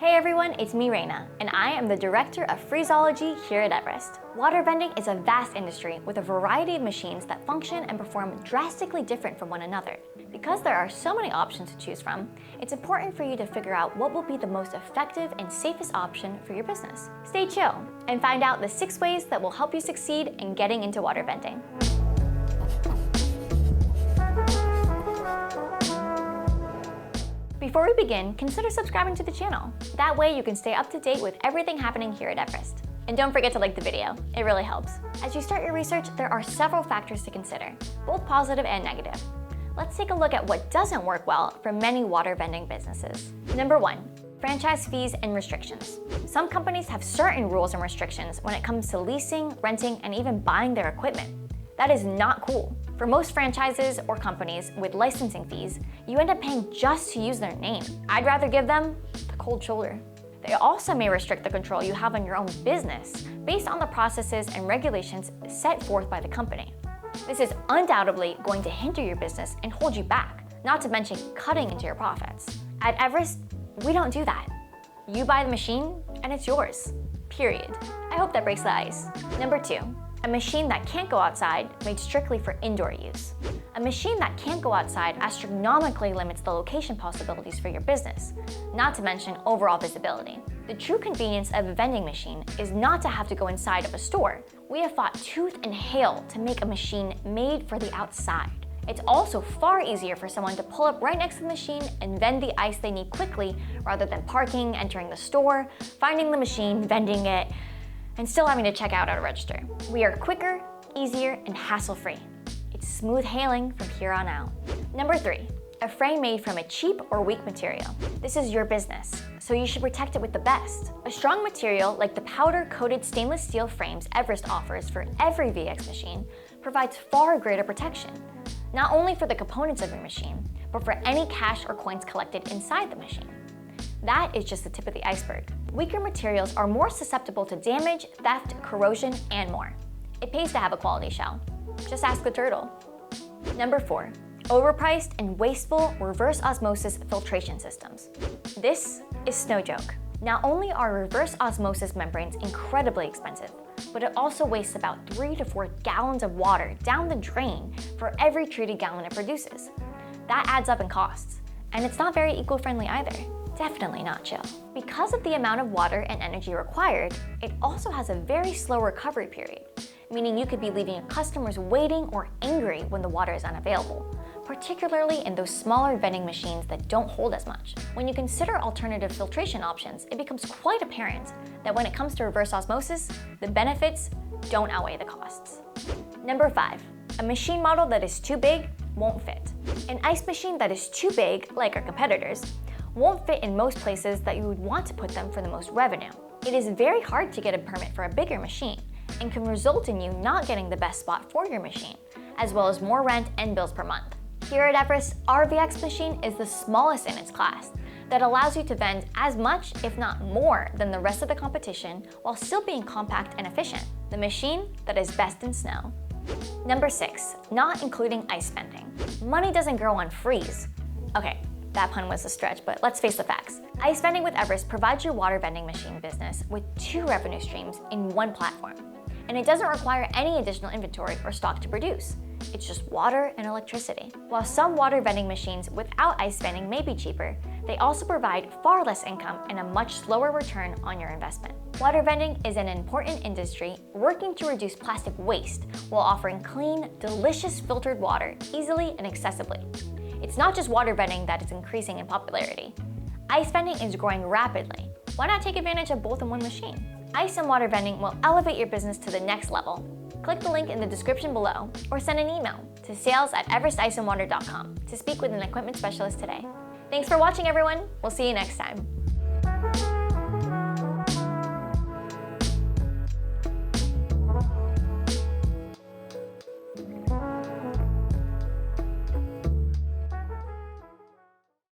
Hey everyone, it's me, Reina, and I am the Director of Freezology here at Everest. Water vending is a vast industry with a variety of machines that function and perform drastically different from one another. Because there are so many options to choose from, it's important for you to figure out what will be the most effective and safest option for your business. Stay chill and find out the 6 ways that will help you succeed in getting into water vending. Before we begin, consider subscribing to the channel. That way you can stay up to date with everything happening here at Everest. And don't forget to like the video, it really helps. As you start your research, there are several factors to consider, both positive and negative. Let's take a look at what doesn't work well for many water vending businesses. Number 1, franchise fees and restrictions. Some companies have certain rules and restrictions when it comes to leasing, renting, and even buying their equipment. That is not cool. For most franchises or companies with licensing fees, you end up paying just to use their name. I'd rather give them the cold shoulder. They also may restrict the control you have on your own business based on the processes and regulations set forth by the company. This is undoubtedly going to hinder your business and hold you back, not to mention cutting into your profits. At Everest, we don't do that. You buy the machine and it's yours, period. I hope that breaks the ice. Number 2. A machine that can't go outside, made strictly for indoor use. A machine that can't go outside astronomically limits the location possibilities for your business, not to mention overall visibility. The true convenience of a vending machine is not to have to go inside of a store. We have fought tooth and hail to make a machine made for the outside. It's also far easier for someone to pull up right next to the machine and vend the ice they need quickly, rather than parking, entering the store, finding the machine, vending it, and still having to check out at a register. We are quicker, easier, and hassle-free. It's smooth hailing from here on out. Number 3, a frame made from a cheap or weak material. This is your business, so you should protect it with the best. A strong material like the powder-coated stainless steel frames Everest offers for every VX machine provides far greater protection, not only for the components of your machine, but for any cash or coins collected inside the machine. That is just the tip of the iceberg. Weaker materials are more susceptible to damage, theft, corrosion, and more. It pays to have a quality shell. Just ask the turtle. Number 4, overpriced and wasteful reverse osmosis filtration systems. This is no joke. Not only are reverse osmosis membranes incredibly expensive, but it also wastes about 3 to 4 gallons of water down the drain for every treated gallon it produces. That adds up in costs, and it's not very eco-friendly either. Definitely not chill. Because of the amount of water and energy required, it also has a very slow recovery period, meaning you could be leaving your customers waiting or angry when the water is unavailable, particularly in those smaller vending machines that don't hold as much. When you consider alternative filtration options, it becomes quite apparent that when it comes to reverse osmosis, the benefits don't outweigh the costs. Number 5, a machine model that is too big won't fit. An ice machine that is too big, like our competitors, won't fit in most places that you would want to put them for the most revenue. It is very hard to get a permit for a bigger machine and can result in you not getting the best spot for your machine, as well as more rent and bills per month. Here at Everest, our VX machine is the smallest in its class that allows you to vend as much, if not more, than the rest of the competition while still being compact and efficient. The machine that is best in snow. Number 6, not including ice vending. Money doesn't grow on freeze. Okay, that pun was a stretch, but let's face the facts. Ice vending with Everest provides your water vending machine business with 2 revenue streams in one platform. And it doesn't require any additional inventory or stock to produce. It's just water and electricity. While some water vending machines without ice vending may be cheaper, they also provide far less income and a much slower return on your investment. Water vending is an important industry working to reduce plastic waste while offering clean, delicious filtered water easily and accessibly. It's not just water vending that is increasing in popularity. Ice vending is growing rapidly. Why not take advantage of both in one machine? Ice and water vending will elevate your business to the next level. Click the link in the description below or send an email to sales@everesticeandwater.com to speak with an equipment specialist today. Thanks for watching, everyone. We'll see you next time.